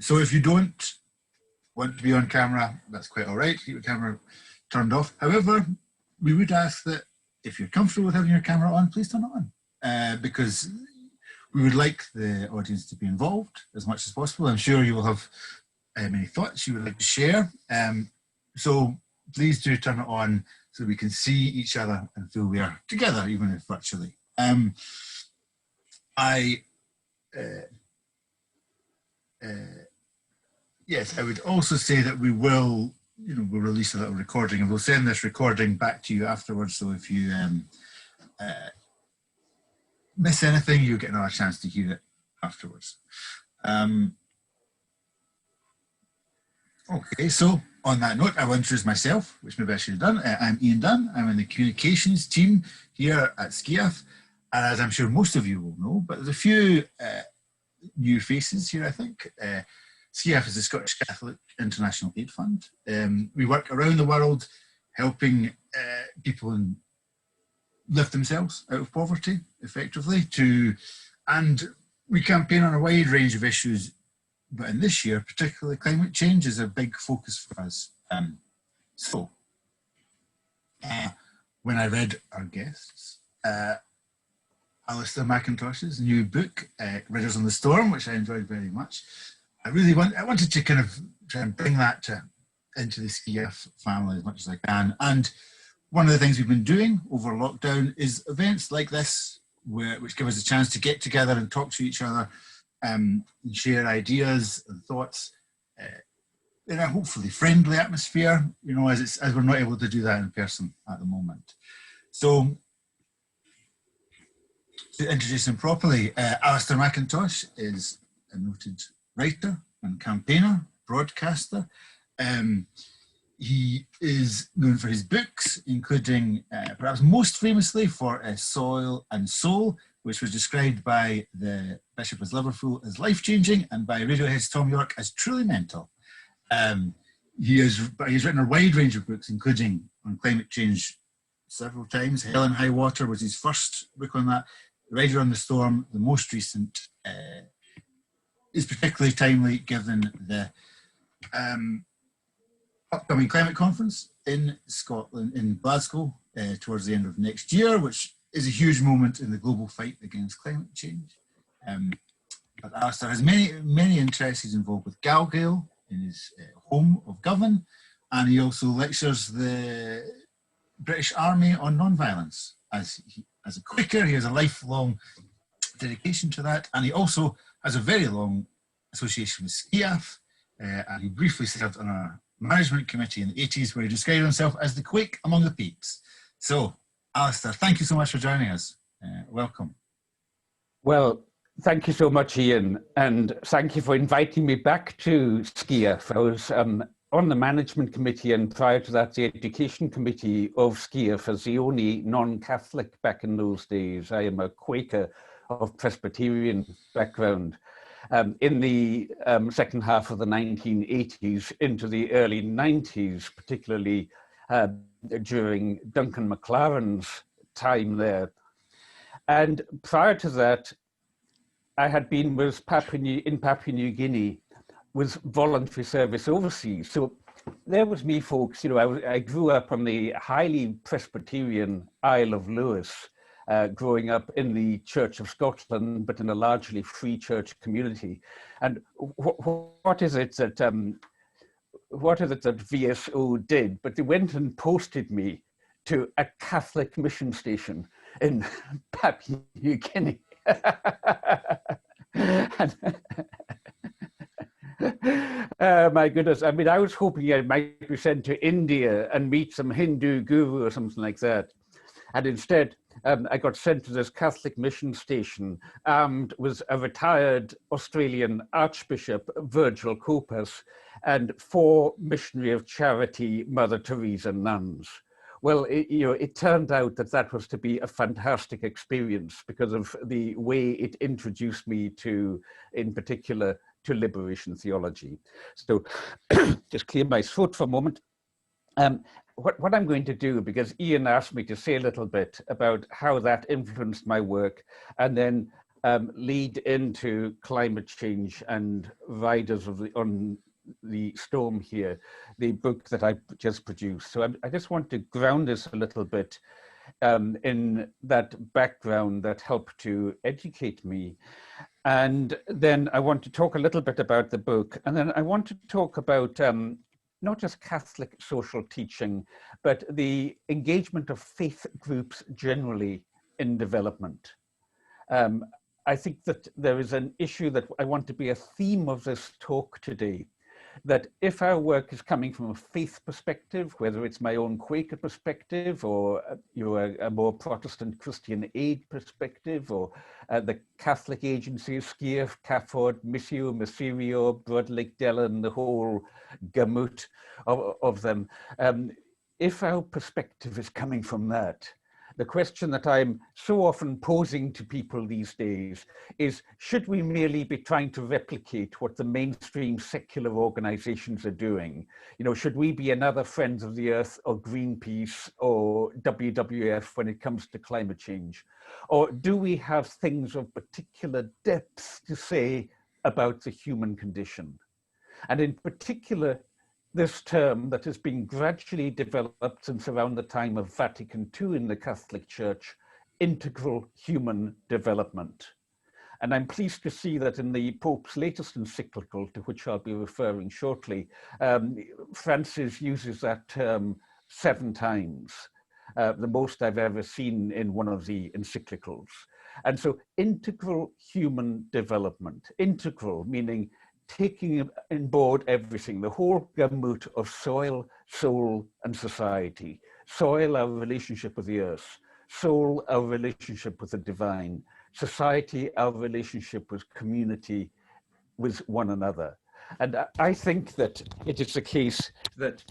So if you don't want to be on camera, that's quite all right. Keep your camera turned off. However, we would ask that if you're comfortable with having your camera on, please turn it on, because we would like the audience to be involved as much as possible. I'm sure you will have many thoughts you would like to share. So please do turn it on so we can see each other and feel we are together, even if virtually. Yes, I would also say that we will, we'll release a little recording and we'll send this recording back to you afterwards. So if you miss anything, you'll get another chance to hear it afterwards. Okay, so on that note, I will introduce myself, which maybe I should have done. I'm Ian Dunn. I'm in the communications team here at SCIAF. And as I'm sure most of you will know, but there's a few new faces here, I think. SCIAF is the Scottish Catholic International Aid Fund. We work around the world helping people lift themselves out of poverty effectively and we campaign on a wide range of issues, but in this year, particularly climate change is a big focus for us. When I read our guests, Alastair McIntosh's new book, Ridders on the Storm, which I enjoyed very much, I wanted to kind of try and bring that into the SCIAF family as much as I can. And one of the things we've been doing over lockdown is events like this, which give us a chance to get together and talk to each other and share ideas and thoughts in a hopefully friendly atmosphere, as we're not able to do that in person at the moment. So to introduce him properly, Alastair McIntosh is a noted writer and campaigner, broadcaster. He is known for his books, including perhaps most famously for Soil and Soul, which was described by the Bishop of Liverpool as life-changing and by Radiohead's Tom York as truly mental. He's written a wide range of books, including on climate change several times. Hell and High Water was his first book on that. Rider on the Storm, the most recent, is particularly timely given the upcoming climate conference in Scotland, in Glasgow, towards the end of next year, which is a huge moment in the global fight against climate change. But Alastair has many interests. He's involved with Galgale in his home of Govan, and he also lectures the British Army on non-violence. As a Quaker, he has a lifelong dedication to that, and he also has a very long association with SCIAF, and he briefly served on a management committee in the 80s where he described himself as the Quake among the peeps. So, Alastair, thank you so much for joining us. Welcome. Well, thank you so much, Ian, and thank you for inviting me back to SCIAF. I was on the management committee and prior to that the education committee of SCIAF as the only non-Catholic back in those days. I am a Quaker of Presbyterian background. In the second half of the 1980s into the early 90s, particularly during Duncan McLaren's time there. And prior to that, I had been in Papua New Guinea with voluntary service overseas. So there was me, folks. I grew up on the highly Presbyterian Isle of Lewis, growing up in the Church of Scotland, but in a largely free church community. And what is it that VSO did? But they went and posted me to a Catholic mission station in Papua New Guinea. My goodness, I mean, I was hoping I might be sent to India and meet some Hindu guru or something like that. And instead, I got sent to this Catholic mission station armed with a retired Australian Archbishop, Virgil Copas, and 4 missionary of charity Mother Teresa nuns. Well, it turned out that was to be a fantastic experience because of the way it introduced me to, in particular, to liberation theology. So just clear my throat for a moment. What I'm going to do, because Ian asked me to say a little bit about how that influenced my work, and then lead into climate change and riders on the storm here, the book that I just produced. So I just want to ground us a little bit in that background that helped to educate me. And then I want to talk a little bit about the book. And then I want to talk about not just Catholic social teaching, but the engagement of faith groups generally in development. I think that there is an issue that I want to be a theme of this talk today, that if our work is coming from a faith perspective, whether it's my own Quaker perspective or a more Protestant Christian Aid perspective, or the Catholic agencies, SCIAF, CAFOD, Missio, Miserio, Broadlake Dellen, the whole gamut of them, if our perspective is coming from that, the question that I'm so often posing to people these days is, should we merely be trying to replicate what the mainstream secular organizations are doing? You know, should we be another Friends of the Earth or Greenpeace or WWF when it comes to climate change? Or do we have things of particular depth to say about the human condition? And in particular, this term that has been gradually developed since around the time of Vatican II in the Catholic Church, integral human development. And I'm pleased to see that in the Pope's latest encyclical, to which I'll be referring shortly, Francis uses that term 7 times, the most I've ever seen in one of the encyclicals. And so integral human development, integral meaning taking on board everything, the whole gamut of soil, soul, and society. Soil, our relationship with the earth. Soul, our relationship with the divine. Society, our relationship with community, with one another. And I think that it is the case that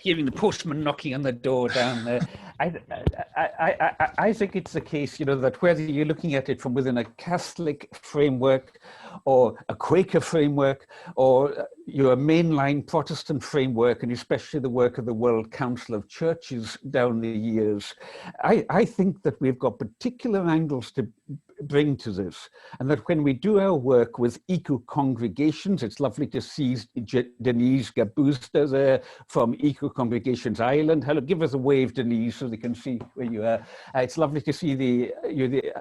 hearing the postman knocking on the door down there. I think it's the case, you know, that whether you're looking at it from within a Catholic framework or a Quaker framework or your mainline Protestant framework, and especially the work of the World Council of Churches down the years, I think that we've got particular angles to bring to this, and that when we do our work with eco-congregations, it's lovely to see Denise Gabusta there from Eco-Congregations Ireland. Hello, give us a wave, Denise, so they can see where you are. It's lovely to see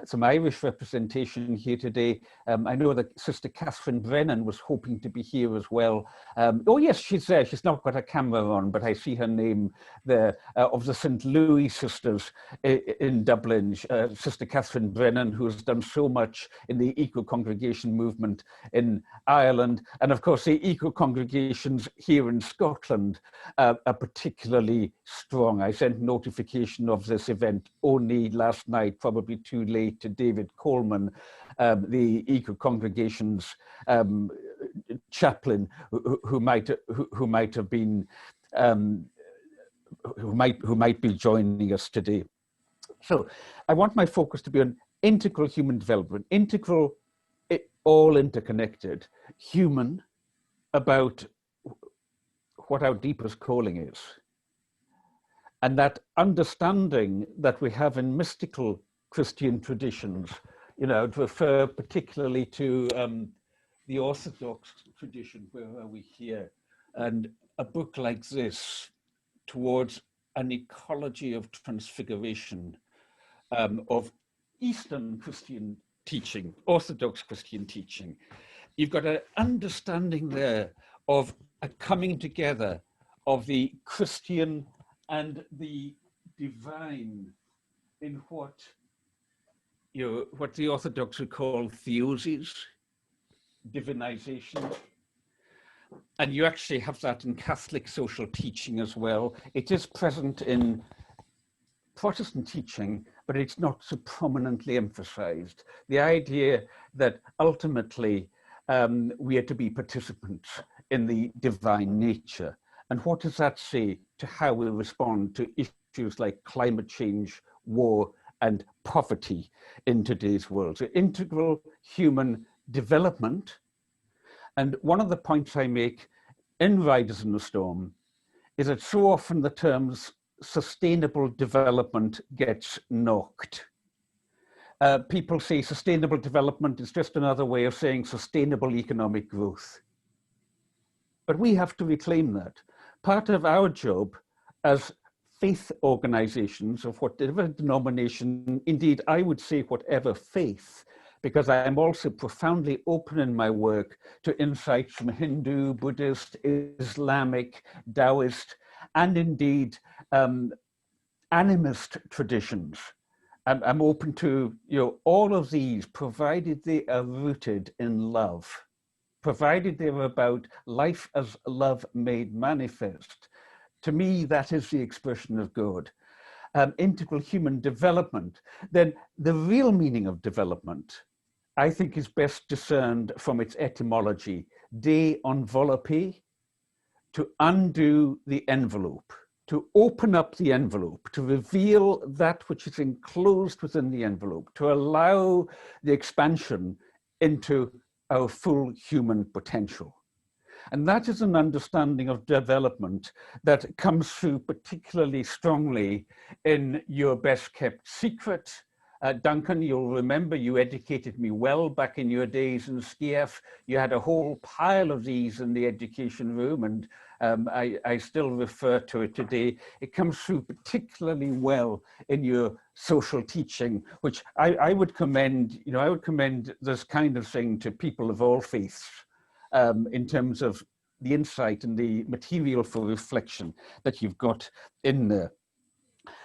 some Irish representation here today. I know that Sister Catherine Brennan was hoping to be here as well. Oh yes, she's there. She's not got a camera on, but I see her name there, of the St. Louis Sisters in Dublin. Sister Catherine Brennan, who's done so much in the eco-congregation movement in Ireland. And of course, the eco-congregations here in Scotland are particularly strong. I sent notification of this event only last night, probably too late, to David Coleman, the eco-congregations chaplain, who might be joining us today. So I want my focus to be on integral human development, integral, all interconnected, human, about what our deepest calling is. And that understanding that we have in mystical Christian traditions, you know, to refer particularly to the Orthodox tradition, where are we here? And a book like this, Towards an Ecology of Transfiguration, of Eastern Christian teaching, Orthodox Christian teaching. You've got an understanding there of a coming together of the Christian and the divine in what the Orthodox would call theoses, divinization. And you actually have that in Catholic social teaching as well. It is present in Protestant teaching, but it's not so prominently emphasized. The idea that ultimately we are to be participants in the divine nature. And what does that say to how we respond to issues like climate change, war, and poverty in today's world? So integral human development. And one of the points I make in Riders in the Storm is that so often the terms sustainable development gets knocked. People say sustainable development is just another way of saying sustainable economic growth. But we have to reclaim that. Part of our job as faith organizations of whatever denomination, indeed, I would say whatever faith, because I am also profoundly open in my work to insights from Hindu, Buddhist, Islamic, Taoist, and indeed animist traditions. I'm open to all of these, provided they are rooted in love, provided they're about life as love made manifest. To me, that is the expression of God. Integral human development, then the real meaning of development, I think, is best discerned from its etymology, de envelopper, to undo the envelope, to open up the envelope, to reveal that which is enclosed within the envelope, to allow the expansion into our full human potential. And that is an understanding of development that comes through particularly strongly in Your Best Kept Secret. Duncan, you'll remember you educated me well back in your days in SCIAF. You had a whole pile of these in the education room, and I still refer to it today. It comes through particularly well in your social teaching, which I would commend, I would commend this kind of thing to people of all faiths in terms of the insight and the material for reflection that you've got in there.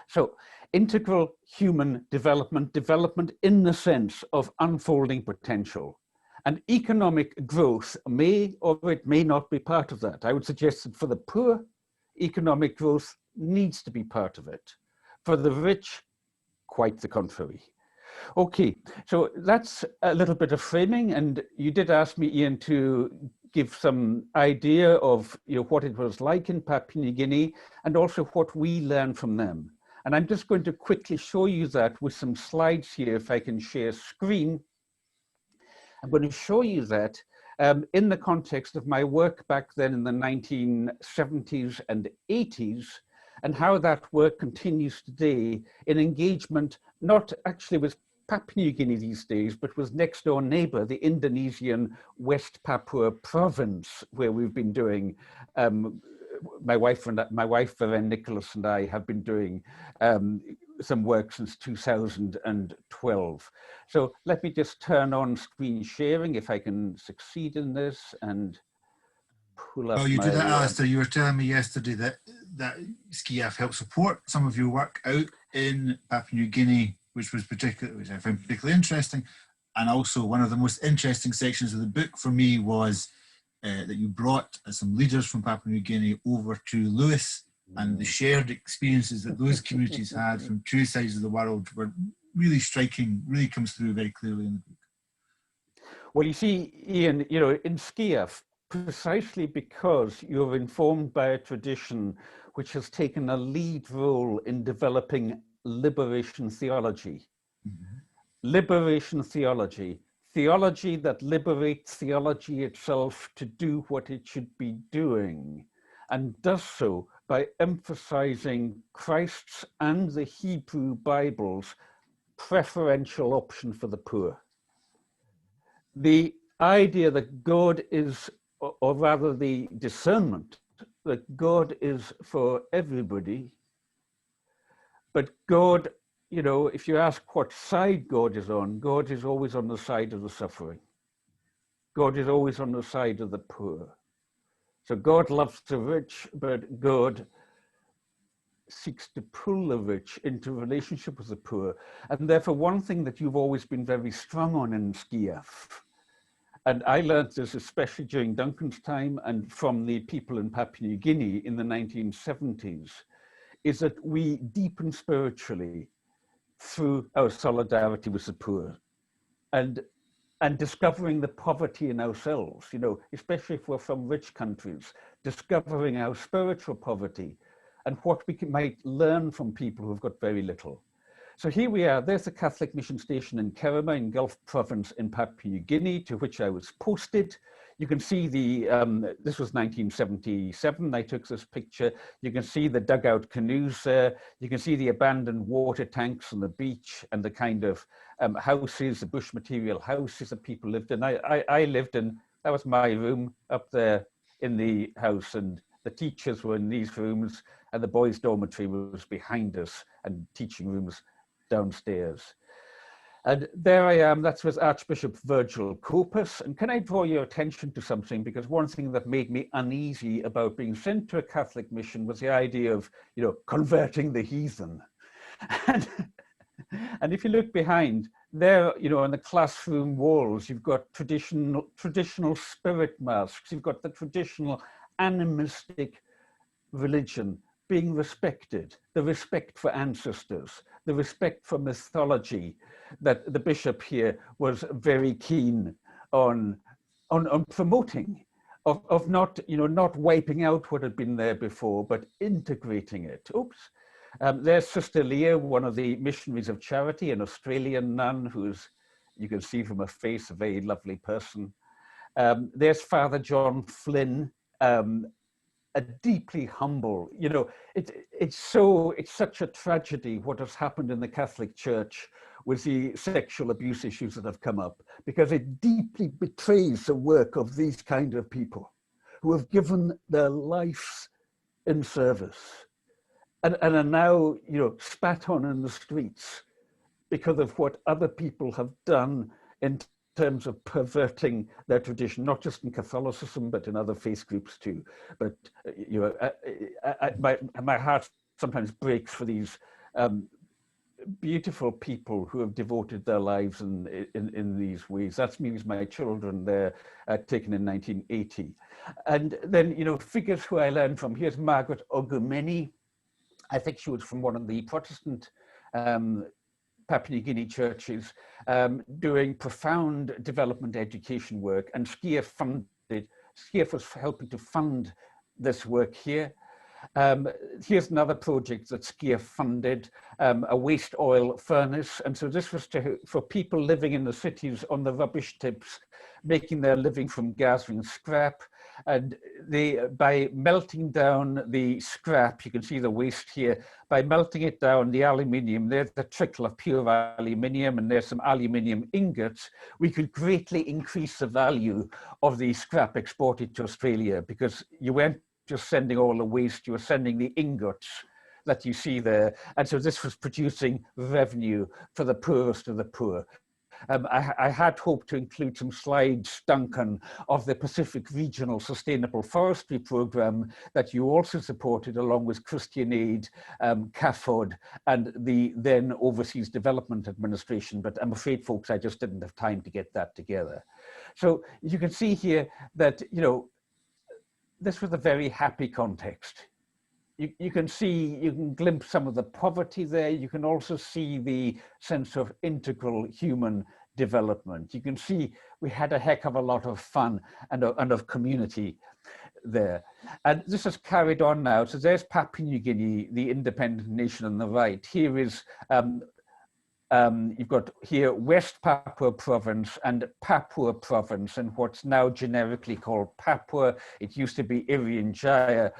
So, integral human development, development in the sense of unfolding potential. And economic growth may or it may not be part of that. I would suggest that for the poor, economic growth needs to be part of it. For the rich, quite the contrary. Okay, so that's a little bit of framing, and you did ask me, Ian, to give some idea of what it was like in Papua New Guinea and also what we learned from them. And I'm just going to quickly show you that with some slides here, if I can share screen. I'm going to show you that in the context of my work back then in the 1970s and 80s, and how that work continues today in engagement, not actually with Papua New Guinea these days, but with next door neighbor, the Indonesian West Papua province, where we've been doing my wife Varen Nicholas and I have been doing some work since 2012. So let me just turn on screen sharing if I can succeed in this and pull up. Well, you do that, Alastair. You were telling me yesterday that SCIAF helped support some of your work out in Papua New Guinea, which I found particularly interesting. And also one of the most interesting sections of the book for me was that you brought some leaders from Papua New Guinea over to Lewis, and the shared experiences that those communities had from two sides of the world were really striking, really comes through very clearly in the book. Well, you see, Ian, in SCIAF, precisely because you're informed by a tradition which has taken a lead role in developing liberation theology. Mm-hmm. Liberation theology. Theology that liberates theology itself to do what it should be doing, and does so by emphasizing Christ's and the Hebrew Bible's preferential option for the poor. The idea that God is, or rather the discernment that God is for everybody, but God, if you ask what side God is always on the side of the suffering. God is always on the side of the poor. So God loves the rich, but God seeks to pull the rich into relationship with the poor. And therefore, one thing that you've always been very strong on in SCIAF, and I learned this especially during Duncan's time and from the people in Papua New Guinea in the 1970s, is that we deepen spiritually through our solidarity with the poor and discovering the poverty in ourselves, especially if we're from rich countries, discovering our spiritual poverty and what we might learn from people who've got very little. So here we are, there's the Catholic mission station in Kerema in Gulf Province in Papua New Guinea, to which I was posted. you can see the, this was 1977, I took this picture. You can see the dugout canoes there. You can see the abandoned water tanks on the beach and the kind of houses, the bush material houses that people lived in. I lived in, that was my room up there in the house, and the teachers were in these rooms, and the boys' dormitory was behind us, and teaching rooms downstairs. And there I am, that's with Archbishop Virgil Corpus. And can I draw your attention to something? Because one thing that made me uneasy about being sent to a Catholic mission was the idea of, you know, converting the heathen. And if you look behind, there, you know, on the classroom walls, you've got traditional spirit masks, you've got the traditional animistic religion being respected, the respect for ancestors, the respect for mythology that the bishop here was very keen on promoting, of not, you know, not wiping out what had been there before, but integrating it. Oops. There's Sister Leah, one of the missionaries of charity, an Australian nun who's, you can see from her face, a very lovely person. There's Father John Flynn, a deeply humble, you know, it's such a tragedy what has happened in the Catholic Church with the sexual abuse issues that have come up, because it deeply betrays the work of these kind of people who have given their lives in service and are now, you know, spat on in the streets because of what other people have done in terms of perverting their tradition, not just in Catholicism, but in other faith groups too. But, you know, my heart sometimes breaks for these beautiful people who have devoted their lives in these ways. That means my children, they're taken in 1980. And then, you know, figures who I learned from, here's Margaret Ogumeni. I think she was from one of the Protestant Papua New Guinea churches, doing profound development education work, and SCIAF was helping to fund this work here. Here's another project that SCIAF funded, a waste oil furnace. And so this was for people living in the cities on the rubbish tips, making their living from gathering scrap. And by melting down the scrap, you can see the waste here, by melting it down, the aluminium, there's the trickle of pure aluminium, and there's some aluminium ingots, we could greatly increase the value of the scrap exported to Australia, because you weren't just sending all the waste, you were sending the ingots that you see there. And so this was producing revenue for the poorest of the poor. I had hoped to include some slides, Duncan, of the Pacific Regional Sustainable Forestry Programme that you also supported along with Christian Aid, CAFOD, and the then Overseas Development Administration. But I'm afraid, folks, I just didn't have time to get that together. So you can see here that, you know, this was a very happy context. You can see, you can glimpse some of the poverty there. You can also see the sense of integral human development. You can see we had a heck of a lot of fun and of community there. And this has carried on now. So there's Papua New Guinea, the independent nation on the right. Here is, you've got here West Papua Province and Papua Province, and what's now generically called Papua. It used to be Irian Jaya,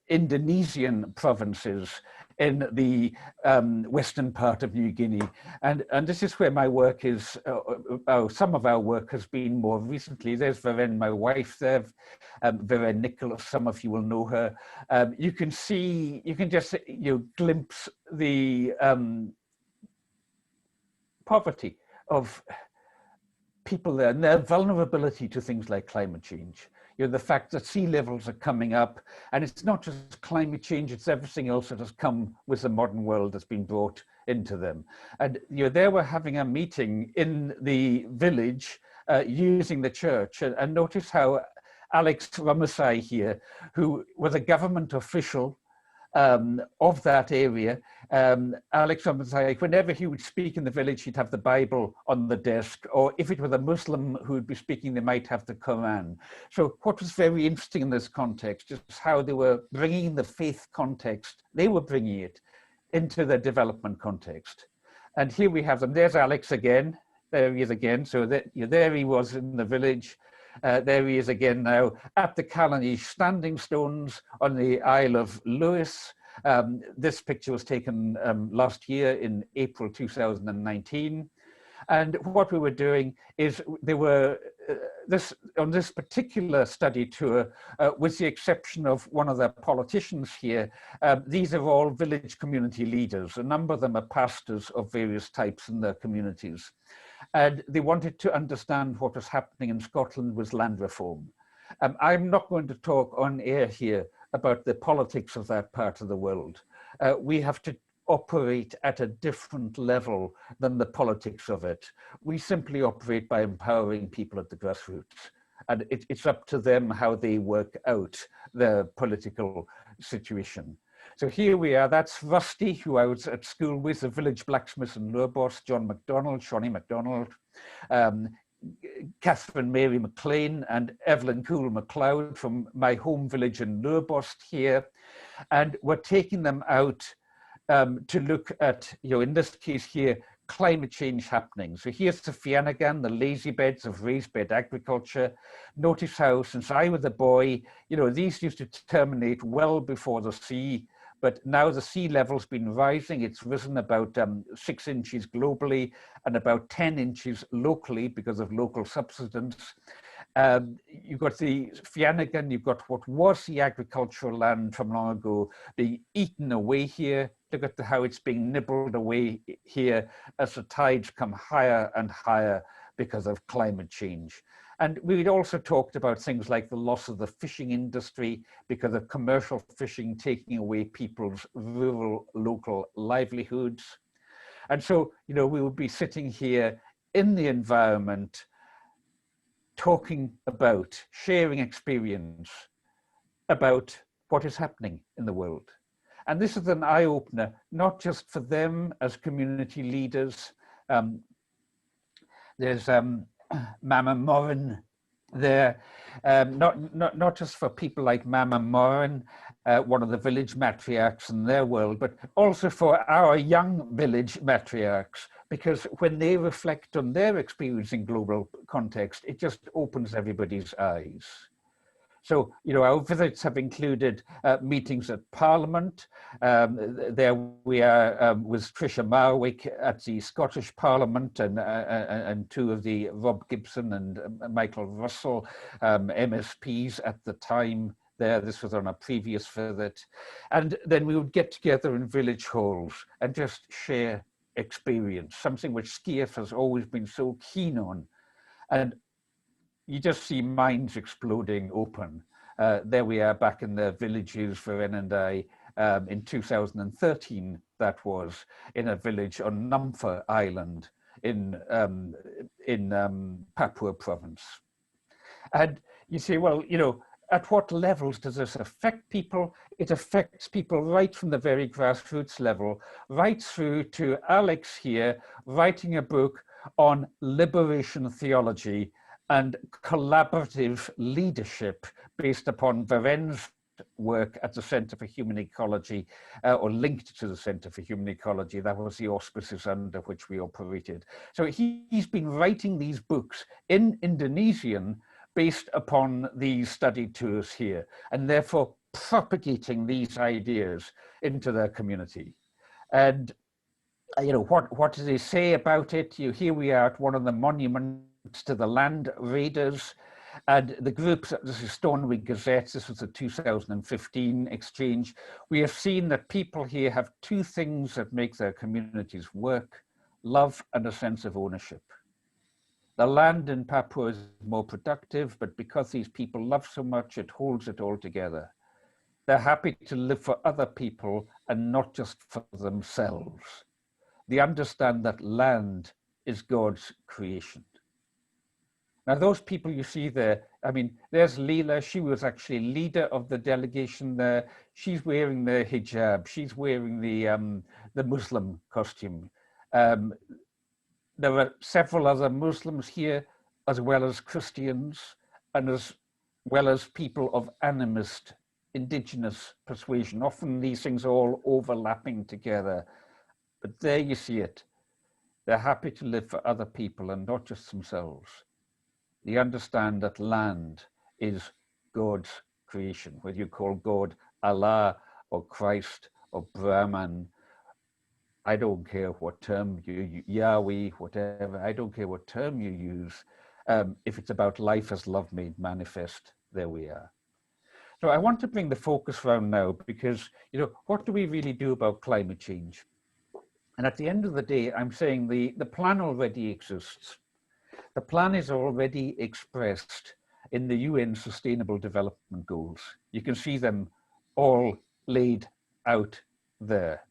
Indonesian provinces in the western part of New Guinea. And this is where my work is, some of our work has been more recently. There's Veren, my wife there, Veren Nicholas, some of you will know her. You can see, you can just glimpse the poverty of people there and their vulnerability to things like climate change. You know, the fact that sea levels are coming up, and it's not just climate change, it's everything else that has come with the modern world that's been brought into them. And you know, they were having a meeting in the village using the church, and notice how Alex Ramasai here, who was a government official of that area, Alex Ramasai, whenever he would speak in the village, he'd have the Bible on the desk, or if it was a Muslim who would be speaking, they might have the Quran. So what was very interesting in this context is how they were bringing the faith context, they were bringing it into the development context. And here we have them. There's Alex again. There he is again. So that, there he was in the village. There he is again now at the Callanish Standing Stones on the Isle of Lewis. This picture was taken last year in April 2019. And what we were doing is there were on this particular study tour, with the exception of one of the politicians here, these are all village community leaders. A number of them are pastors of various types in their communities. And they wanted to understand what was happening in Scotland with land reform. I'm not going to talk on air here about the politics of that part of the world. We have to operate at a different level than the politics of it. We simply operate by empowering people at the grassroots. And it's up to them how they work out their political situation. So here we are, that's Rusty, who I was at school with, the village blacksmith in Lurboss, John MacDonald, Shawnee MacDonald, Catherine Mary McLean and Evelyn Cool MacLeod from my home village in Lurboss here. And we're taking them out to look at, in this case here, climate change happening. So here's the Fiannagan, the lazy beds of raised bed agriculture. Notice how, since I was a boy, these used to terminate well before the sea, but now the sea level's been rising. It's risen about 6 inches globally and about 10 inches locally because of local subsidence. You've got the Fiannagan, you've got what was the agricultural land from long ago being eaten away here. Look at how it's being nibbled away here as the tides come higher and higher because of climate change. And we'd also talked about things like the loss of the fishing industry because of commercial fishing taking away people's rural local livelihoods. And so, we would be sitting here in the environment talking about, sharing experience about what is happening in the world. And this is an eye-opener, not just for them as community leaders. There's Mama Moran there, not just for people like Mama Moran, one of the village matriarchs in their world, but also for our young village matriarchs, because when they reflect on their experience in global context, it just opens everybody's eyes. So, our visits have included meetings at Parliament. There we are with Tricia Marwick at the Scottish Parliament and two of the Rob Gibson and Michael Russell MSPs at the time there. This was on a previous visit. And then we would get together in village halls and just share experience, something which SCIAF has always been so keen on. And you just see minds exploding open. There we are back in the villages, Veren and I, in 2013, that was, in a village on Namfa Island in Papua province. And you say, well, at what levels does this affect people? It affects people right from the very grassroots level, right through to Alex here, writing a book on liberation theology and collaborative leadership based upon Veren's work at the Centre for Human Ecology, or linked to the Centre for Human Ecology. That was the auspices under which we operated. So he's been writing these books in Indonesian based upon these study tours here, and therefore propagating these ideas into their community. And what do they say about it? Here we are at one of the monuments to the land raiders, and the groups, this is Stoneway Gazette, this was the 2015 exchange. We have seen that people here have two things that make their communities work: love and a sense of ownership. The land in Papua is more productive, but because these people love so much, it holds it all together. They're happy to live for other people and not just for themselves. They understand that land is God's creation. Now, those people you see there, there's Leela. She was actually leader of the delegation there. She's wearing the hijab. She's wearing the Muslim costume. There are several other Muslims here, as well as Christians, and as well as people of animist, indigenous persuasion. Often these things are all overlapping together. But there you see it. They're happy to live for other people and not just themselves. they understand that land is God's creation, whether you call God Allah or Christ or Brahman. I don't care what term you Yahweh, whatever, I don't care what term you use. If it's about life as love made manifest, there we are. So I want to bring the focus round now because, what do we really do about climate change? And at the end of the day, I'm saying the plan already exists. The plan is already expressed in the UN Sustainable Development Goals. You can see them all laid out there.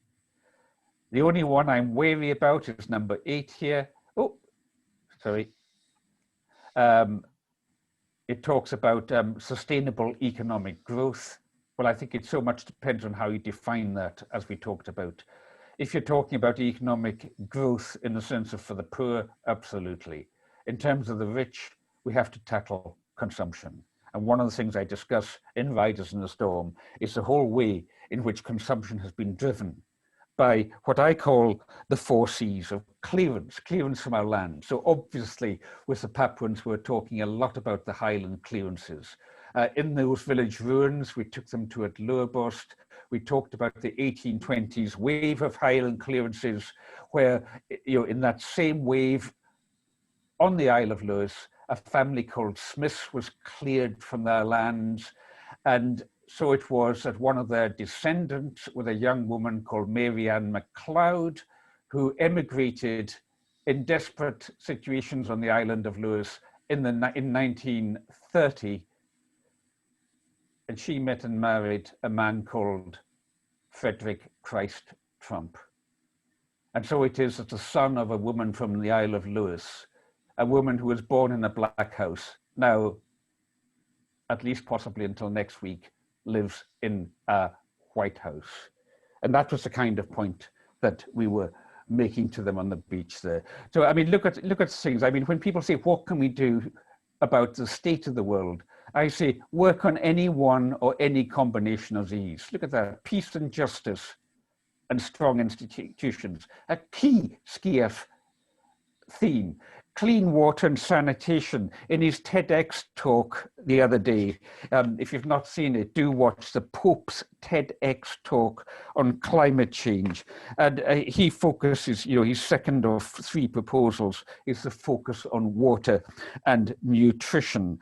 The only one I'm wary about is number 8 here. Oh, sorry. It talks about sustainable economic growth. Well, I think it so much depends on how you define that, as we talked about. If you're talking about economic growth in the sense of for the poor, absolutely. In terms of the rich, we have to tackle consumption. And one of the things I discuss in Riders in the Storm is the whole way in which consumption has been driven by what I call the 4 C's of clearance from our land. So obviously with the Papuans, we're talking a lot about the highland clearances. In those village ruins, we took them to Atluabost. We talked about the 1820s wave of highland clearances, where, in that same wave on the Isle of Lewis, a family called Smiths was cleared from their lands. And so it was that one of their descendants with a young woman called Mary Ann MacLeod, who emigrated in desperate situations on the island of Lewis in 1930. And she met and married a man called Frederick Christ Trump. And so it is that the son of a woman from the Isle of Lewis, a woman who was born in a black house, now, at least possibly until next week, lives in a white house. And that was the kind of point that we were making to them on the beach there. So, I mean, look at things. I mean, when people say, what can we do about the state of the world? I say, work on any one or any combination of these. Look at that, peace and justice and strong institutions, a key SCIAF theme. Clean water and sanitation. In his TEDx talk the other day, if you've not seen it, do watch the Pope's TEDx talk on climate change. And he focuses, his second of 3 proposals is the focus on water and nutrition.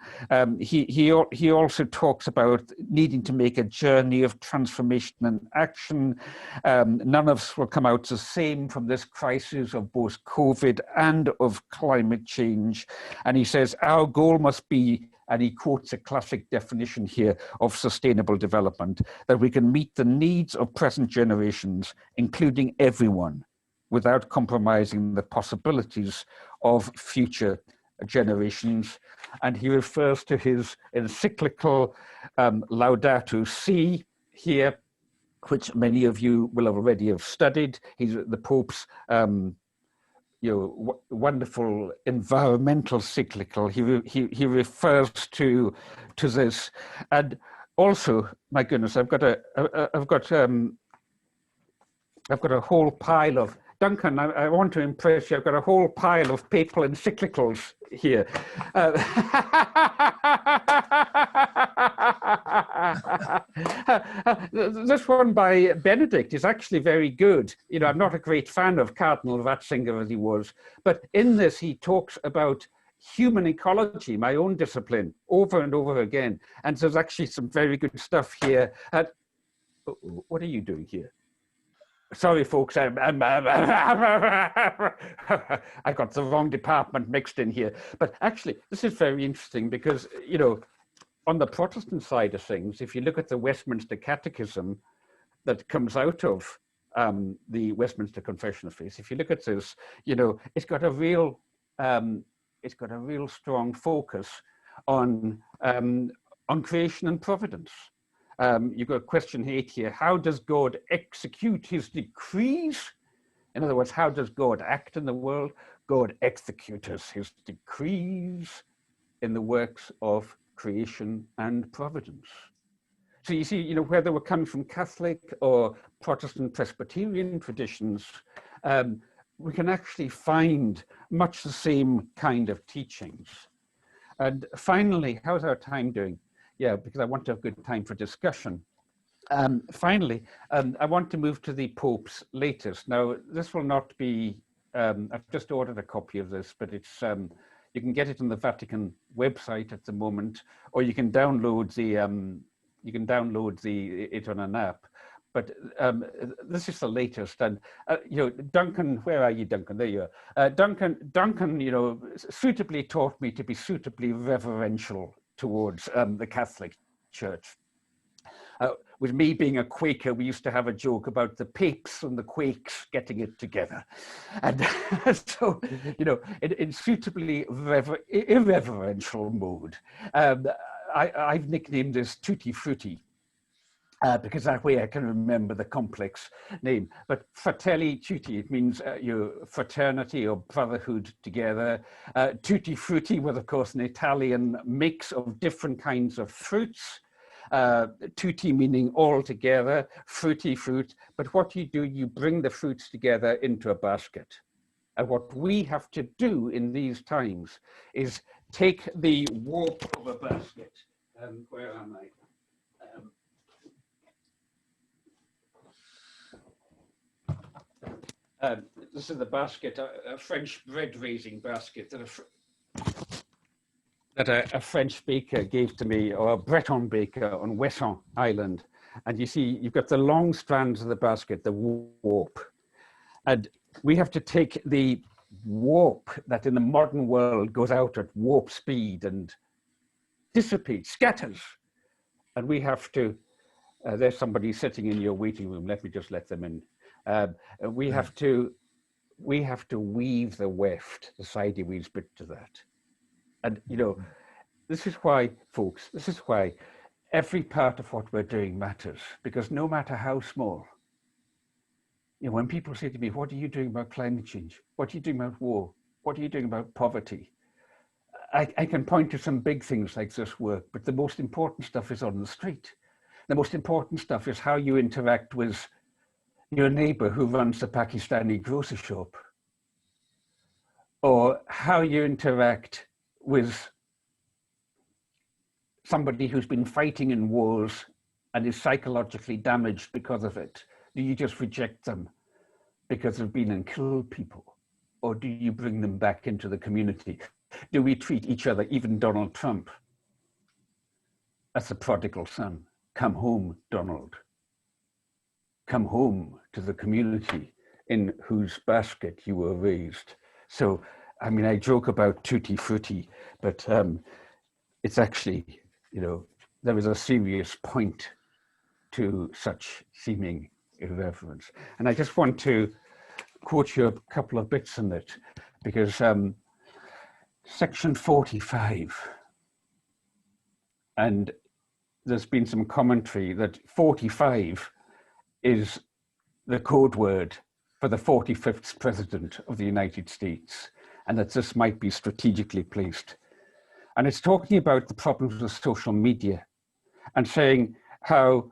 He also talks about needing to make a journey of transformation and action. None of us will come out the same from this crisis of both COVID and of climate change. And he says, our goal must be, and he quotes a classic definition here of sustainable development, that we can meet the needs of present generations, including everyone, without compromising the possibilities of future generations. And he refers to his encyclical Laudato Si here, which many of you will already have studied. He's the Pope's wonderful environmental cyclical. He refers to this, and also, my goodness, I've got a whole pile of, Duncan, I want to impress you. I've got a whole pile of papal encyclicals here. This one by Benedict is actually very good. I'm not a great fan of Cardinal Ratzinger as he was, but in this he talks about human ecology, my own discipline, over and over again. And there's actually some very good stuff here. What are you doing here? Sorry, folks, I got the wrong department mixed in here. But actually, this is very interesting because, on the Protestant side of things, if you look at the Westminster Catechism that comes out of the Westminster Confession of Faith, if you look at this, it's got a real strong focus on creation and providence. You've got question 8 here. How does God execute his decrees? In other words, how does God act in the world? God executes his decrees in the works of creation and providence. So you see, whether we're coming from Catholic or Protestant Presbyterian traditions, we can actually find much the same kind of teachings. And finally, how's our time doing? Yeah, because I want to have good time for discussion. Finally, I want to move to the Pope's latest. Now, this will not be, I've just ordered a copy of this, but it's, you can get it on the Vatican website at the moment, or you can download it on an app. But this is the latest, and you know, Duncan, where are you, Duncan? There you are. Duncan, you know, suitably taught me to be suitably reverential towards the Catholic Church. With me being a Quaker, we used to have a joke about the Papes and the Quakes getting it together, and so, you know, in suitably irreverential mode, I've nicknamed this Tutti Frutti. Because that way I can remember the complex name. But Frattelli Tutti, it means your fraternity or brotherhood together. Tutti Frutti was, of course, an Italian mix of different kinds of fruits. Tutti meaning all together, fruity fruit. But what you do, you bring the fruits together into a basket. And what we have to do in these times is take the warp of a basket. Where am I? This is the basket, a French bread raising basket that a French baker gave to me, or a Breton baker on Wesson Island. And you see, you've got the long strands of the basket, the warp. And we have to take the warp that in the modern world goes out at warp speed and dissipates, scatters. And we have to, there's somebody sitting in your waiting room, let me just let them in. We have to weave the weft, the sideways bit to that. And, you know, this is why, folks, this is why every part of what we're doing matters, because no matter how small, you know, when people say to me, what are you doing about climate change? What are you doing about war? What are you doing about poverty? I can point to some big things like this work, but the most important stuff is on the street. The most important stuff is how you interact with your neighbor who runs the Pakistani grocery shop, or how you interact with somebody who's been fighting in wars and is psychologically damaged because of it. Do you just reject them because they've been and killed people? Or do you bring them back into the community? Do we treat each other, even Donald Trump, as the prodigal son? Come home, Donald. Come home to the community in whose basket you were raised. So, I mean, I joke about tutti frutti, but it's actually, you know, there is a serious point to such seeming irreverence. And I just want to quote you a couple of bits in it, because section 45, and there's been some commentary that 45 is the code word for the 45th president of the United States, and that this might be strategically placed. And it's talking about the problems with social media and saying how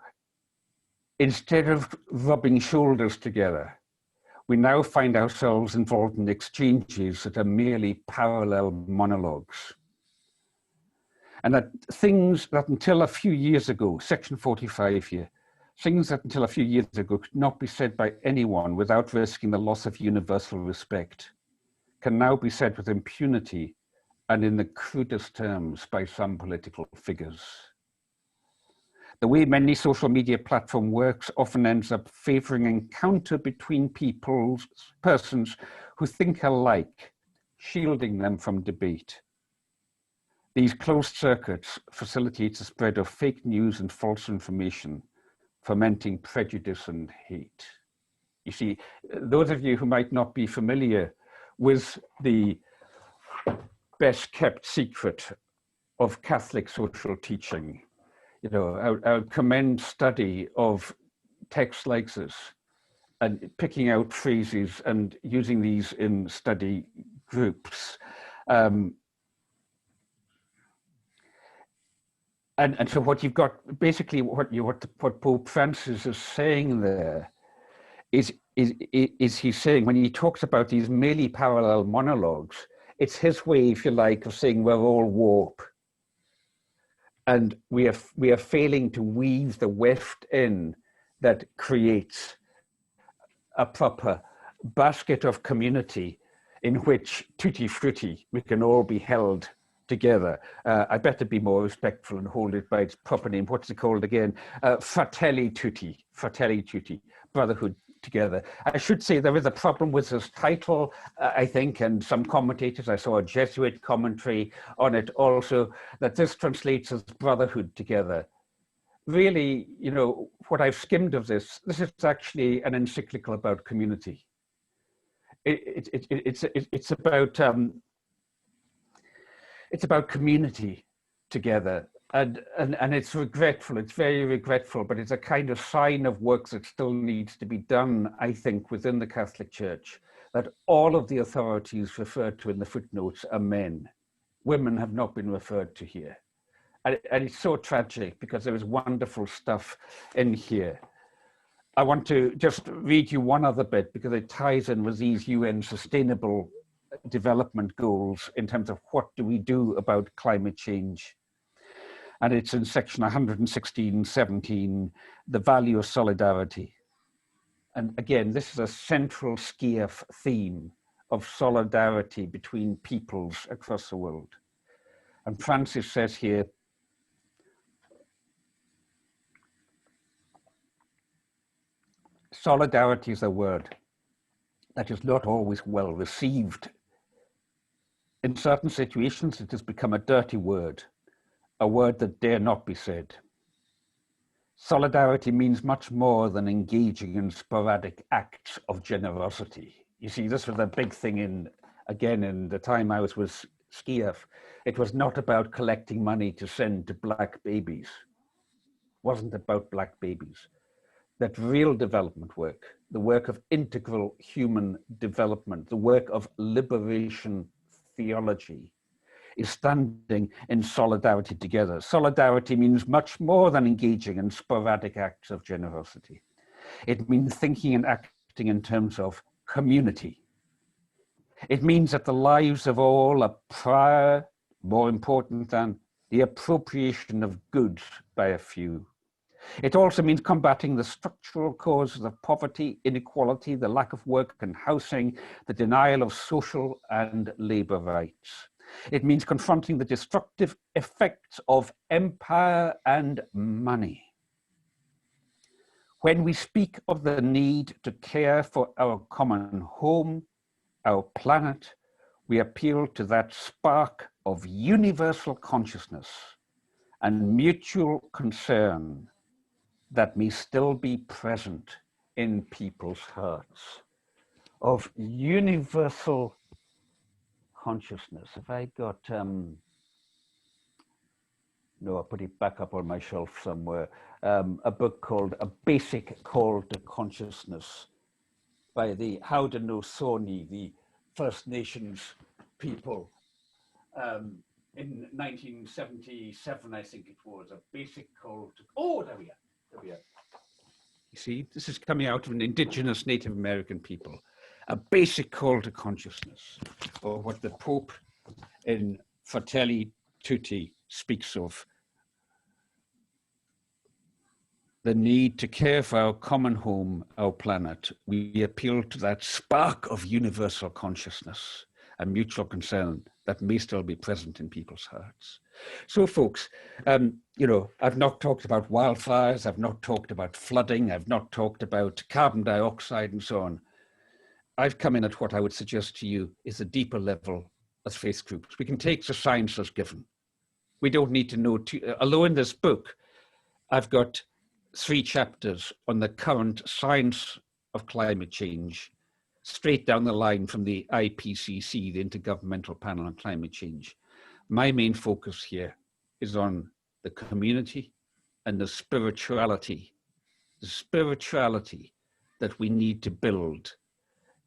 instead of rubbing shoulders together, we now find ourselves involved in exchanges that are merely parallel monologues. And that things that until a few years ago, section 45 here, things that until a few years ago could not be said by anyone without risking the loss of universal respect, can now be said with impunity and in the crudest terms by some political figures. The way many social media platform works often ends up favoring encounter between persons who think alike, shielding them from debate. These closed circuits facilitate the spread of fake news and false information, fomenting prejudice and hate. You see, those of you who might not be familiar with the best kept secret of Catholic social teaching, you know, I would commend study of texts like this and picking out phrases and using these in study groups. And so what you've got, basically what Pope Francis is saying there is he's saying, when he talks about these merely parallel monologues, it's his way, if you like, of saying we're all warp. And we are failing to weave the weft in that creates a proper basket of community in which tutti frutti, we can all be held together. I better be more respectful and hold it by its proper name. What's it called again? Frattelli Tutti, Frattelli Tutti, brotherhood together. I should say there is a problem with this title, I think, and some commentators, I saw a Jesuit commentary on it also, that this translates as brotherhood together. Really, you know, what I've skimmed of this is actually an encyclical about community. It's about community together. And it's regretful, it's very regretful, but it's a kind of sign of work that still needs to be done, I think, within the Catholic Church, that all of the authorities referred to in the footnotes are men. Women have not been referred to here. And it's so tragic because there is wonderful stuff in here. I want to just read you one other bit because it ties in with these UN Sustainable Development Goals in terms of what do we do about climate change. And it's in section 116.17, the value of solidarity. And again, this is a central SCIAF theme of solidarity between peoples across the world. And Francis says here, solidarity is a word that is not always well received. In certain situations, it has become a dirty word, a word that dare not be said. Solidarity means much more than engaging in sporadic acts of generosity. You see, this was a big thing in the time I was with SCIAF. It was not about collecting money to send to black babies. It wasn't about black babies. That real development work, the work of integral human development, the work of liberation theology, is standing in solidarity together. Solidarity means much more than engaging in sporadic acts of generosity. It means thinking and acting in terms of community. It means that the lives of all are prior, more important than the appropriation of goods by a few. It also means combating the structural causes of poverty, inequality, the lack of work and housing, the denial of social and labor rights. It means confronting the destructive effects of empire and money. When we speak of the need to care for our common home, our planet, we appeal to that spark of universal consciousness and mutual concern that may still be present in people's hearts, of universal consciousness. Have I got, no, I put it back up on my shelf somewhere, a book called A Basic Call to Consciousness by the Haudenosaunee, the First Nations people, in 1977, I think it was, A Basic Call to, oh, there we are. You see, this is coming out of an indigenous Native American people. A basic call to consciousness, or what the Pope in Frattelli Tutti speaks of. The need to care for our common home, our planet. We appeal to that spark of universal consciousness and mutual concern that may still be present in people's hearts. So folks, you know, I've not talked about wildfires, I've not talked about flooding, I've not talked about carbon dioxide and so on. I've come in at what I would suggest to you is a deeper level as faith groups. We can take the science as given. We don't need to know, although in this book, I've got 3 chapters on the current science of climate change, straight down the line from the IPCC, the Intergovernmental Panel on Climate Change. My main focus here is on the community and the spirituality that we need to build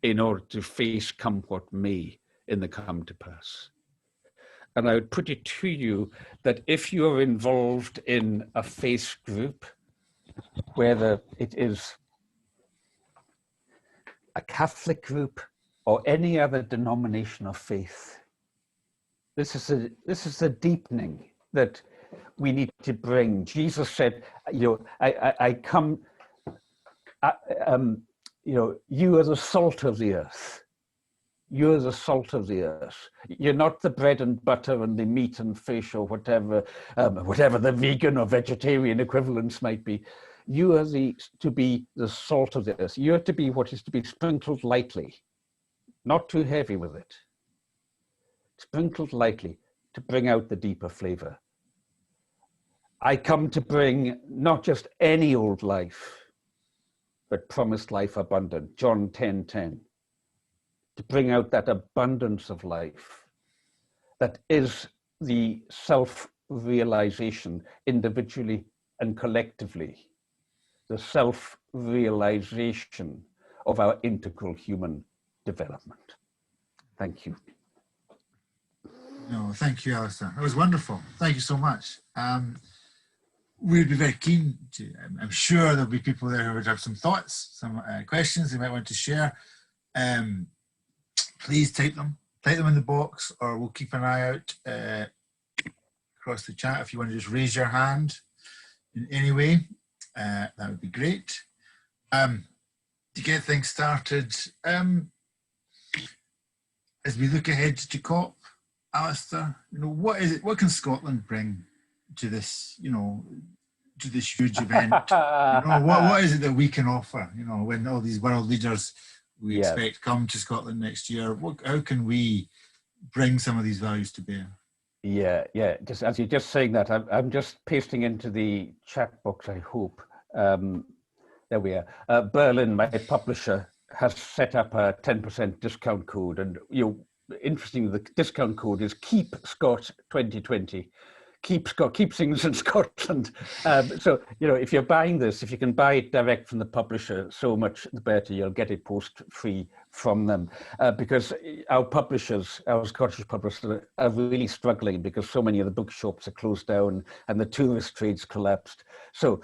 in order to face come what may in the come to pass. And I would put it to you that if you are involved in a faith group, whether it is a Catholic group or any other denomination of faith, this is a deepening that we need to bring. Jesus said, I come, you are the salt of the earth. You're the salt of the earth. You're not the bread and butter and the meat and fish or whatever, whatever the vegan or vegetarian equivalents might be. You are to be the salt of the earth. You're to be what is to be sprinkled lightly, not too heavy with it. Sprinkled lightly to bring out the deeper flavor. I come to bring not just any old life, but promised life abundant. John 10:10. To bring out that abundance of life that is the self-realization individually and collectively, the self-realization of our integral human development. Thank you. No, thank you, Alastair. That was wonderful. Thank you so much. We'd be very keen to, I'm sure there'll be people there who would have some thoughts, some questions they might want to share. Please type them in the box, or we'll keep an eye out across the chat. If you want to just raise your hand in any way, that would be great. To get things started, as we look ahead to COP, Alastair, what is it? What can Scotland bring to this, to this huge event? What is it that we can offer? When all these world leaders we expect come to Scotland next year, how can we bring some of these values to bear? Yeah. Just as you're just saying that, I'm just pasting into the chat box. I hope. There we are. Berlin, my publisher, has set up a 10% discount code, and interesting. The discount code is Keep Scot 2020. Keep things in Scotland. So, if you're buying this, if you can buy it direct from the publisher, so much the better. You'll get it post-free from them. Because our publishers, our Scottish publishers, are really struggling because so many of the bookshops are closed down and the tourist trade's collapsed. So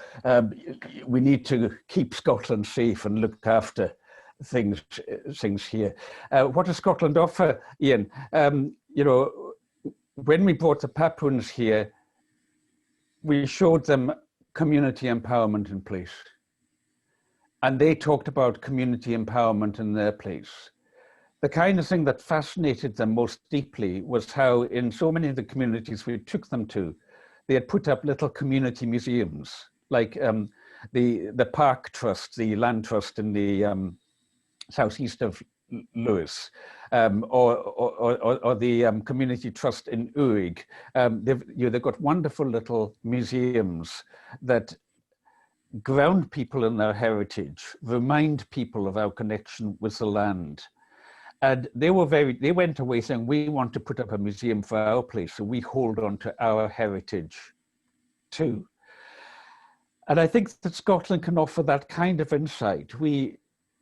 we need to keep Scotland safe and look after things here. What does Scotland offer, Ian? When we brought the Papuans here, we showed them community empowerment in place. And they talked about community empowerment in their place. The kind of thing that fascinated them most deeply was how in so many of the communities we took them to, they had put up little community museums, like the Park Trust, the Land Trust in the southeast of Lewis, or the Community Trust in Uig. They've got wonderful little museums that ground people in their heritage, remind people of our connection with the land. And they went away saying, we want to put up a museum for our place, so we hold on to our heritage too. And I think that Scotland can offer that kind of insight.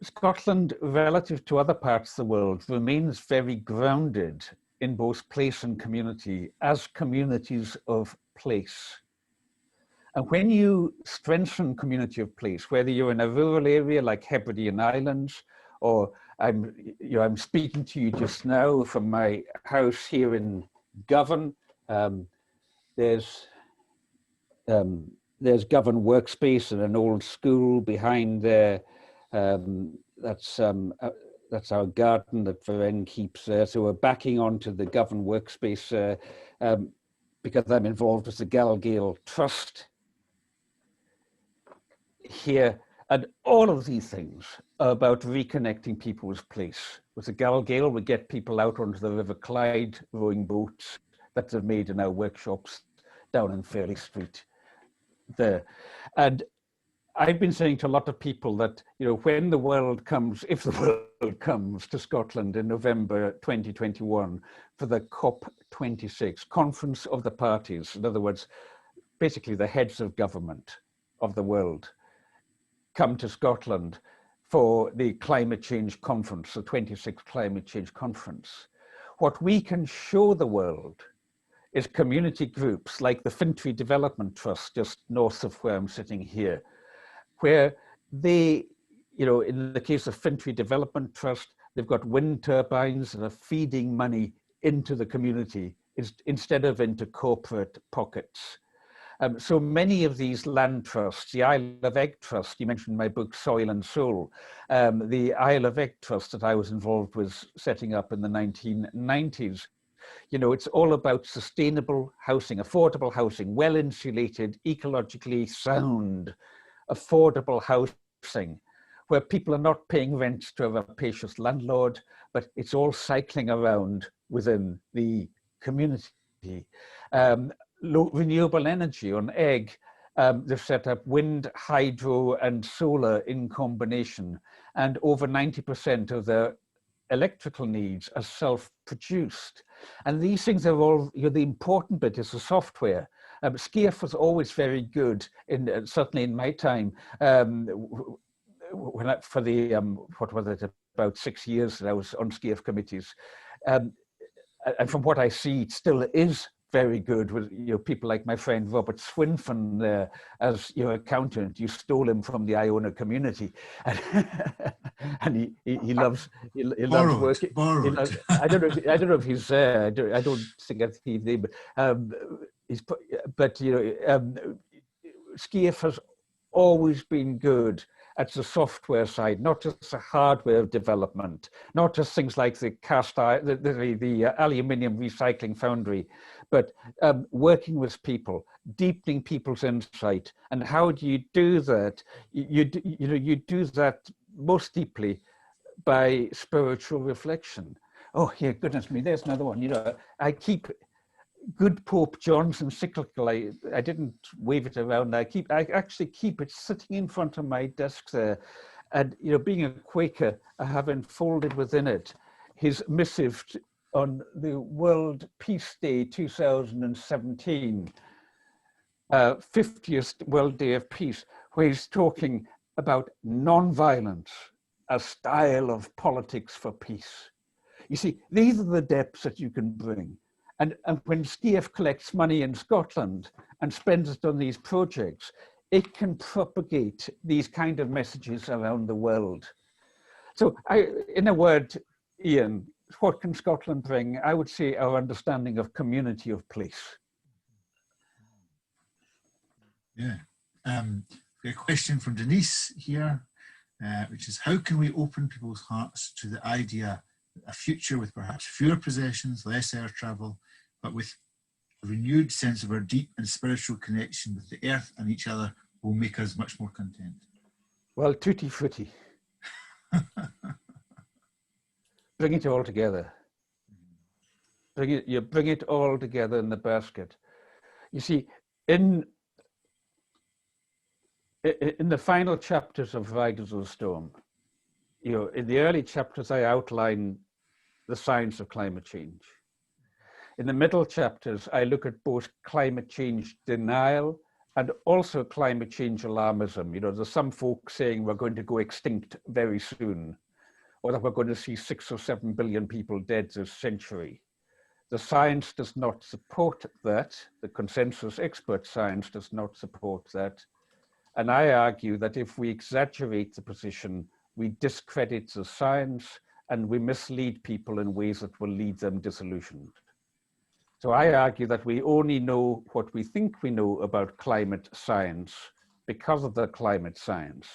Scotland, relative to other parts of the world, remains very grounded in both place and community as communities of place. And when you strengthen community of place, whether you're in a rural area like Hebridean Islands, or I'm speaking to you just now from my house here in Govan, there's Govan Workspace and an old school behind there. That's our garden that Varen keeps there. So we're backing onto the Govan Workspace because I'm involved with the Galgale Trust here. And all of these things are about reconnecting people with place. With the Galgale, we get people out onto the River Clyde, rowing boats that are made in our workshops down in Fairley Street there. And I've been saying to a lot of people that, when the world comes, if the world comes to Scotland in November 2021 for the COP26, Conference of the Parties, in other words, basically the heads of government of the world, come to Scotland for the climate change conference, the 26th climate change conference. What we can show the world is community groups like the Fintry Development Trust, just north of where I'm sitting here, where they, in the case of Fintry Development Trust, they've got wind turbines that are feeding money into the community instead of into corporate pockets. So many of these land trusts, the Isle of Egg Trust, you mentioned my book, Soil and Soul, the Isle of Egg Trust that I was involved with setting up in the 1990s. You know, it's all about sustainable housing, affordable housing, well-insulated, ecologically sound, affordable housing, where people are not paying rent to a rapacious landlord, but it's all cycling around within the community. Renewable energy on Egg, they've set up wind, hydro, and solar in combination, and over 90% of their electrical needs are self-produced. And these things are all, you know, the important bit is the software. SCIAF was always very good, certainly in my time, for the, what was it, about 6 years that I was on SCIAF committees. And from what I see, it still is very good with, you know, people like my friend Robert Swinfen as your accountant. You stole him from the Iona community, and he loves working. Borrowed. I don't know if he's there. I don't think he's there, but you know, SCIAF has always been good at the software side, not just the hardware development, not just things like the the aluminium recycling foundry, but working with people, deepening people's insight. And how do you do that? You do that most deeply by spiritual reflection. Oh, yeah, goodness me, there's another one. You know, I keep good Pope John's Encyclical. I didn't wave it around. I actually keep it sitting in front of my desk there. And, you know, being a Quaker, I have enfolded within it his missive on the World Peace Day 2017, 50th World Day of Peace, where he's talking about non-violence, a style of politics for peace. You see, these are the depths that you can bring. And when SCIAF collects money in Scotland and spends it on these projects, it can propagate these kind of messages around the world. So in a word, Ian, what can Scotland bring? I would say our understanding of community of place. Yeah. A question from Denise here, which is, how can we open people's hearts to the idea that a future with perhaps fewer possessions, less air travel, but with a renewed sense of our deep and spiritual connection with the earth and each other will make us much more content? Well, tutti frutti. Bring it all together. You bring it all together in the basket. You see, in the final chapters of Riders of the Storm, you know, in the early chapters, I outline the science of climate change. In the middle chapters, I look at both climate change denial and also climate change alarmism. You know, there's some folks saying we're going to go extinct very soon, or that we're going to see 6 or 7 billion people dead this century. The science does not support that. The consensus expert science does not support that. And I argue that if we exaggerate the position, we discredit the science and we mislead people in ways that will lead them disillusioned. So I argue that we only know what we think we know about climate science because of the climate science.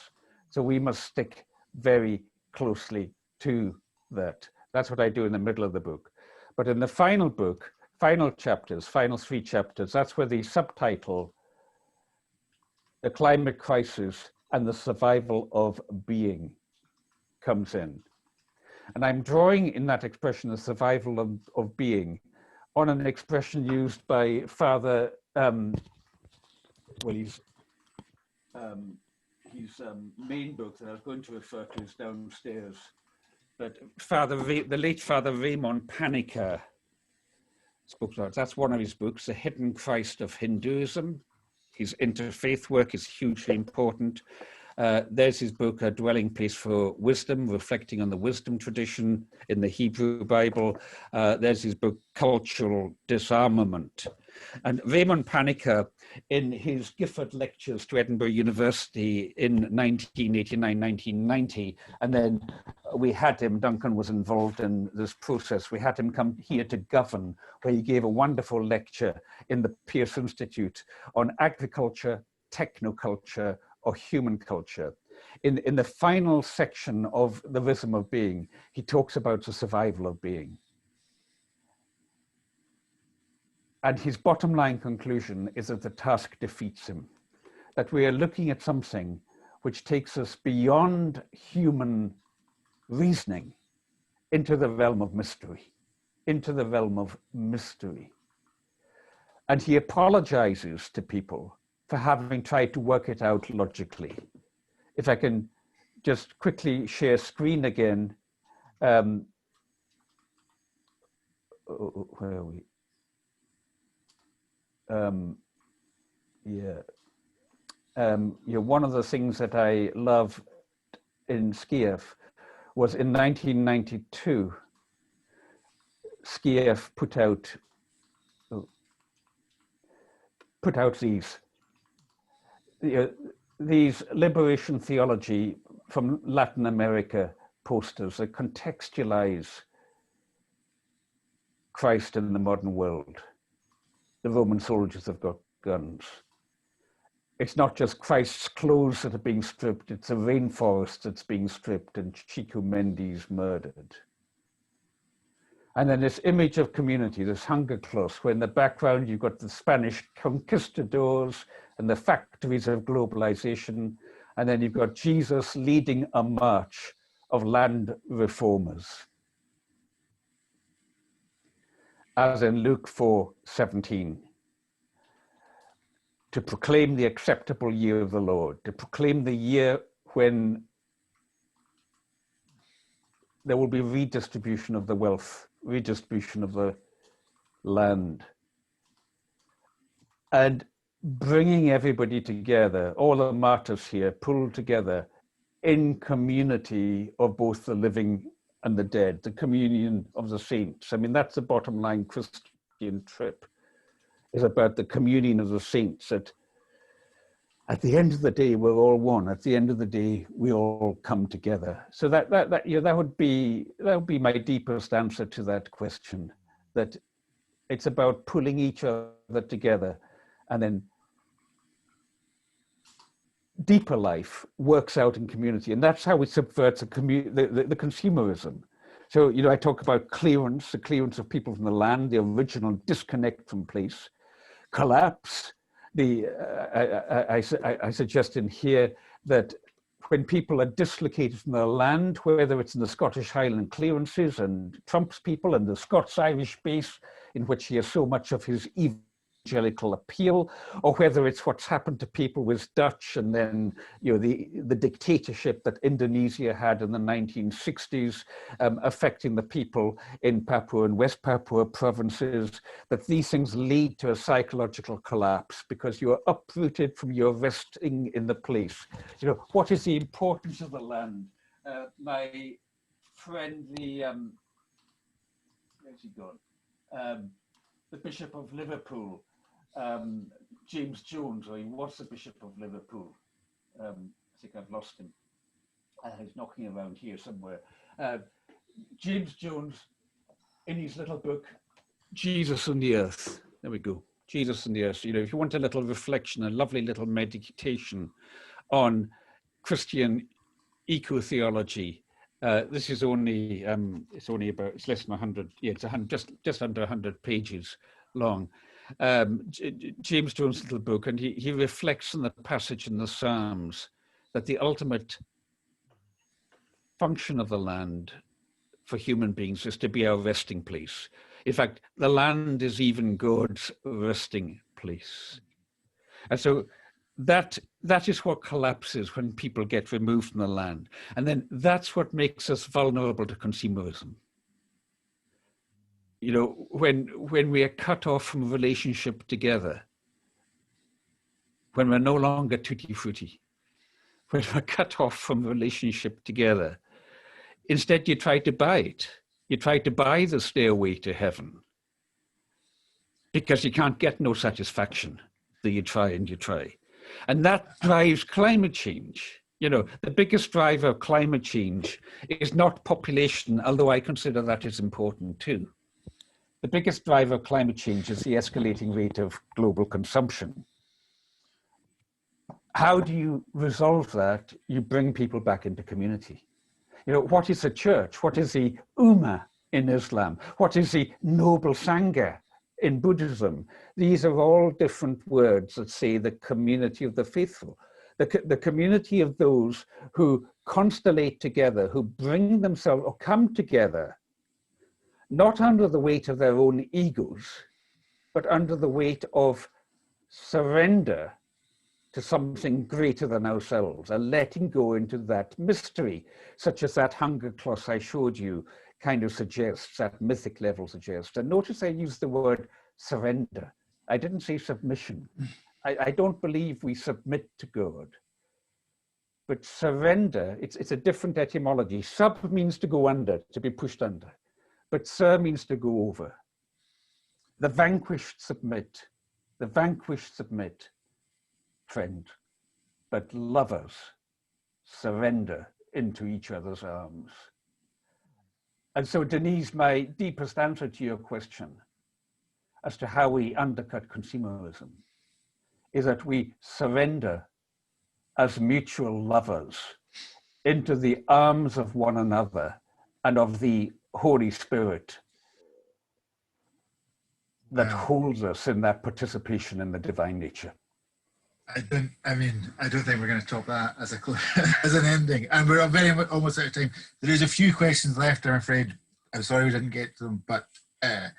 So we must stick very closely to that. That's what I do in the middle of the book. But in the final book, final chapters, final 3 chapters, that's where the subtitle, The Climate Crisis and the Survival of Being, comes in. And I'm drawing in that expression, the survival of being, on an expression used by Father, well, his main book that I was going to refer to is downstairs, but the late Father Raymond Panikkar spoke about. That's one of his books, The Hidden Christ of Hinduism. His interfaith work is hugely important. There's his book, A Dwelling Place for Wisdom, reflecting on the wisdom tradition in the Hebrew Bible. There's his book, Cultural Disarmament. And Raymond Paniker, in his Gifford Lectures to Edinburgh University in 1989, 1990, and then we had him, Duncan was involved in this process, we had him come here to Govan, where he gave a wonderful lecture in the Pearce Institute on agriculture, technoculture, or human culture. In the final section of The Rhythm of Being, he talks about the survival of being. And his bottom line conclusion is that the task defeats him, that we are looking at something which takes us beyond human reasoning into the realm of mystery, into the realm of mystery. And he apologizes to people for having tried to work it out logically. If I can just quickly share screen again. Where are we? One of the things that I love in SCIAF was in 1992, SCIAF put out these liberation theology from Latin America posters that contextualize Christ in the modern world. The Roman soldiers have got guns. It's not just Christ's clothes that are being stripped, it's a rainforest that's being stripped and Chico Mendes murdered. And then this image of community, this hunger close, where in the background you've got the Spanish conquistadors and the factories of globalization, and then you've got Jesus leading a march of land reformers. As in Luke 4:17, to proclaim the acceptable year of the Lord, to proclaim the year when there will be redistribution of the wealth, redistribution of the land, and bringing everybody together, all the martyrs here pulled together in community of both the living and the dead, the communion of the saints. I mean, that's the bottom line Christian trip, is about the communion of the saints, that at the end of the day, we're all one. At the end of the day, we all come together. So that would be my deepest answer to that question, that it's about pulling each other together, and then deeper life works out in community. And that's how it subverts the consumerism. So, I talk about clearance, the clearance of people from the land, the original disconnect from place, collapse. I suggest in here that when people are dislocated from their land, whether it's in the Scottish Highland clearances and Trump's people and the Scots-Irish base in which he has so much of his evangelical appeal, or whether it's what's happened to people with Dutch and then the dictatorship that Indonesia had in the 1960s, affecting the people in Papua and West Papua provinces, that these things lead to a psychological collapse because you are uprooted from your resting in the place. What is the importance of the land? My friend, where's he gone? The Bishop of Liverpool, James Jones, or he was the Bishop of Liverpool. I think I've lost him. He's knocking around here somewhere. James Jones, in his little book, Jesus on the Earth. There we go. Jesus on the Earth. If you want a little reflection, a lovely little meditation on Christian eco-theology, this is only it's less than 100. Yeah, it's just under 100 pages long. James Jones' little book, and he reflects on the passage in the Psalms that the ultimate function of the land for human beings is to be our resting place. In fact, the land is even God's resting place. And so that is what collapses when people get removed from the land. And then that's what makes us vulnerable to consumerism. When we are cut off from a relationship together, when we're no longer tutti frutti, when we're cut off from a relationship together, instead you try to buy it. You try to buy the stairway to heaven. because you can't get no satisfaction, though you try and you try. And that drives climate change. You know, the biggest driver of climate change is not population, although I consider that is important too. The biggest driver of climate change is the escalating rate of global consumption. How do you resolve that? You bring people back into community. You know, what is a church? What is the Ummah in Islam? What is the noble Sangha in Buddhism? These are all different words that say the community of the faithful, the community of those who constellate together, who bring themselves or come together, not under the weight of their own egos, but under the weight of surrender to something greater than ourselves, a letting go into that mystery, such as that hunger cross I showed you kind of suggests, that mythic level suggests. And notice I used the word surrender. I didn't say submission. I don't believe we submit to God. But surrender, it's a different etymology. Sub means to go under, to be pushed under. But sur means to go over. The vanquished submit. The vanquished submit, friend. But lovers surrender into each other's arms. And so, Denise, my deepest answer to your question as to how we undercut consumerism is that we surrender as mutual lovers into the arms of one another and of the Holy Spirit that holds us in that participation in the divine nature. I don't think we're going to top that as as an ending. And we're almost out of time. There is a few questions left, I'm afraid. I'm sorry we didn't get to them, but I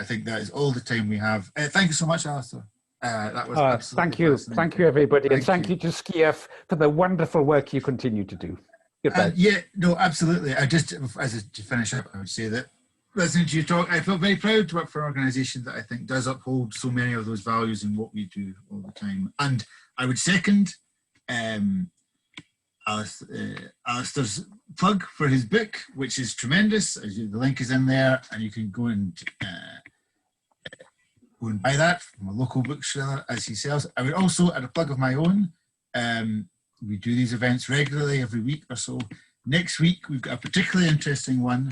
think that is all the time we have. Thank you so much, Alastair. That was absolutely thank you, everybody, and thank you to SCIAF for the wonderful work you continue to do. Goodbye. Yeah, no, absolutely. To finish up, I would say that listening to you talk, I feel very proud to work for an organisation that I think does uphold so many of those values in what we do all the time. And I would second Alastair's plug for his book, which is tremendous. The link is in there, and you can go and buy that from a local bookseller as he sells. I would also add a plug of my own. We do these events regularly every week or so. Next week, we've got a particularly interesting one,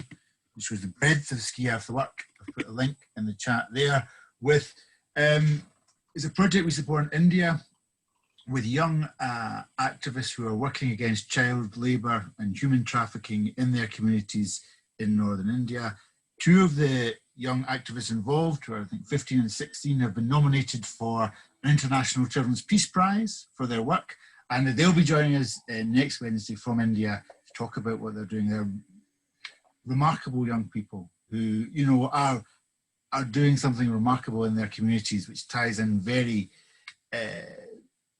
which was the breadth of SCIAF, the work. I've put a link in the chat there with, it's a project we support in India with young activists who are working against child labour and human trafficking in their communities in northern India. Two of the young activists involved, who are I think 15 and 16, have been nominated for an International Children's Peace Prize for their work. And they'll be joining us next Wednesday from India to talk about what they're doing. They're remarkable young people who, you know, are doing something remarkable in their communities, which ties in very,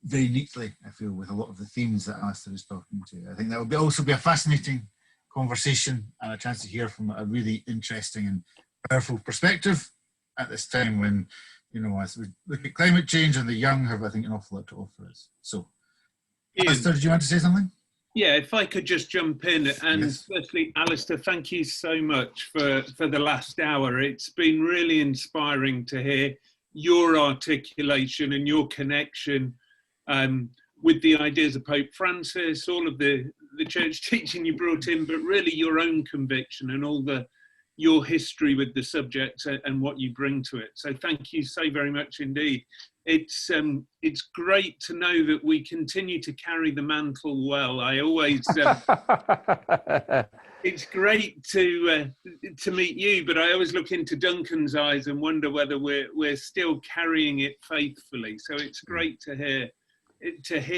very neatly, I feel, with a lot of the themes that Alastair is talking to. I think that will also be a fascinating conversation and a chance to hear from a really interesting and powerful perspective at this time when, you know, as we look at climate change, and the young have, I think, an awful lot to offer us. So, Alastair, did you want to say something? Yeah, if I could just jump in, and yes. Firstly, Alastair, thank you so much for the last hour. It's been really inspiring to hear your articulation and your connection with the ideas of Pope Francis, all of the church teaching you brought in, but really your own conviction and all your history with the subject and what you bring to it. So thank you so very much indeed. It's great to know that we continue to carry the mantle well. I always it's great to meet you, but I always look into Duncan's eyes and wonder whether we're still carrying it faithfully. So it's great to hear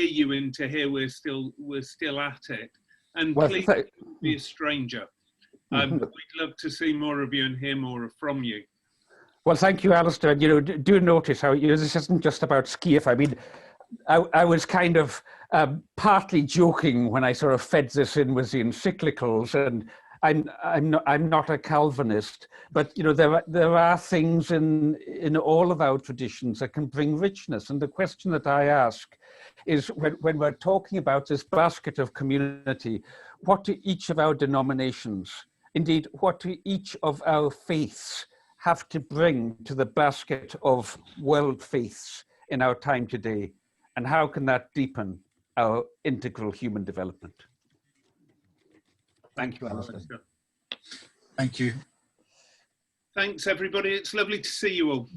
you and to hear we're still at it. And well, please don't be a stranger. We'd love to see more of you and hear more from you. Well, thank you, Alastair. You know, do notice how, you know, this isn't just about SCIAF. I mean, I was kind of partly joking when I sort of fed this in with the encyclicals, and I'm not a Calvinist, but you know, there are things in all of our traditions that can bring richness. And the question that I ask is, when we're talking about this basket of community, what do each of our denominations, indeed, what do each of our faiths have to bring to the basket of world faiths in our time today? And how can that deepen our integral human development? Thank you, Alastair. Thank you. Thanks, everybody. It's lovely to see you all.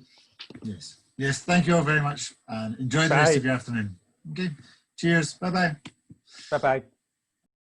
Yes. Yes, thank you all very much, and enjoy the rest of your afternoon. Okay. Cheers. Bye-bye. Bye-bye.